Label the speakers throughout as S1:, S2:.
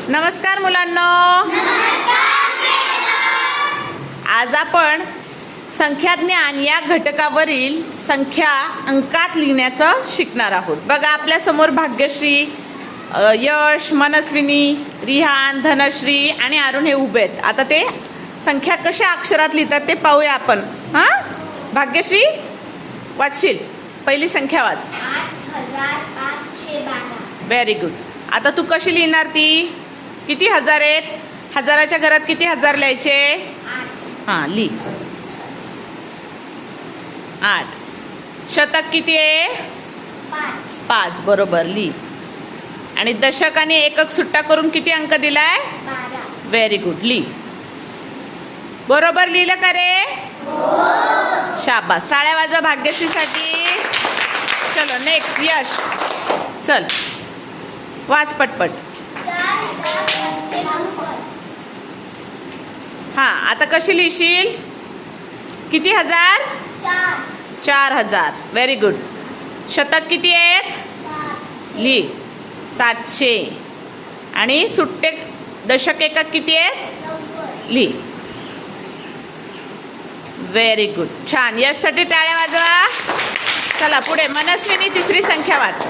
S1: नमस्कार मुलांनो. आज आपण संख्याज्ञान या घटकावरील संख्या अंकात लिहिण्याचं शिकणार आहोत. बघा, आपल्या समोर भाग्यश्री, यश, मनस्विनी, रिहान, धनश्री आणि अरुण हे उभे आहेत. आता ते संख्या कशा अक्षरात लिहितात ते पाहूया आपण. भाग्यश्री, वाचशील? पहिली संख्या वाच.
S2: 8512.
S1: Very good. आता तू कशी लिहिणार ती? किती हजार आहेत? हजाराच्या घरात किती हजार लिहायचे?
S2: 8.
S1: लिही. 8. शतक किती आहे?
S2: 5.
S1: 5. बरोबर, लिही. आणि दशक आणि एकक सुट्टा करून किती अंक दिलाय?
S2: 12.
S1: व्हेरी गुड, लिही. बरोबर लिहिलं का रे? शाबास. टाळ्या वाजवा भाग्यश्रीसाठी. चलो नेक्स्ट. यश, चल वाच पटपट.
S2: 4590.
S1: आता कशी लिहिशील? किती हजार?
S2: 4.
S1: 4000. Very good. शतक किती आहेत?
S2: 7.
S1: लिही. 700. आणि सुट्टे दशक एकक किती आहेत?
S2: 90.
S1: लिही. व्हेरी गुड, छान. यशसाठी टाळ्या वाजवा. चला पुढे. मनस्विनी, तिसरी संख्या वाच.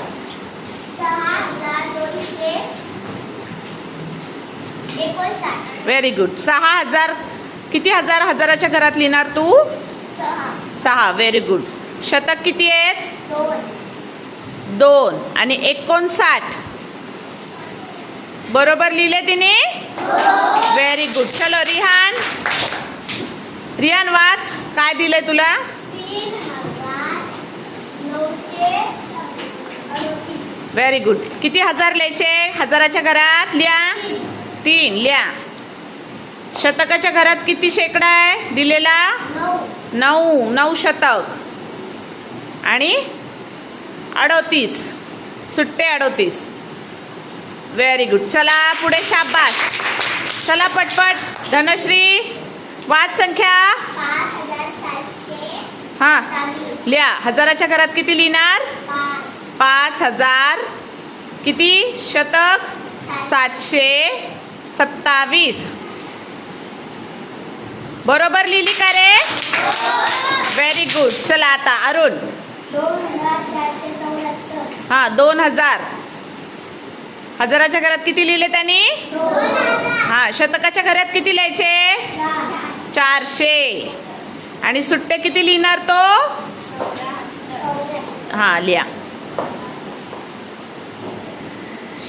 S2: 6259.
S1: Very good. 6000. किती हजार हजाराच्या घरात लिहिणार तू?
S2: 6.
S1: 6. Very good. शतक किती आहेत?
S2: 2.
S1: 2. आणि 59. बरोबर लिहिले तिने? Very good. चलो रिहान. रिहान वाच. काय दिलंय तुला?
S2: 3938.
S1: Very good. किती हजार लिहायचे हजाराच्या घरात? लिहा. 3 लिहा. शतकाच्या घरात किती शेकडा आहे दिलेला?
S2: 9.
S1: 9 शतक. आणि 38 सुट्टे 38. Very good. चला पुढे. शाबास. चला पटपट. धनश्री, वाच संख्या.
S2: 5727.
S1: लिहा. हजाराच्या घरात किती लिहिणार? 5000. किती शतक? 727. बरोबर लिहिली का रे? Very good. चला आता अरुण.
S2: 2474.
S1: 2000. हजाराच्या घरात किती लिहिले त्यांनी?
S2: 2000.
S1: शतकाच्या घरात किती लिहायचे? 400. आणि सुट्टे किती लिहिणार तो? लिहा.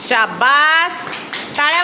S1: शाबास. टाळ्या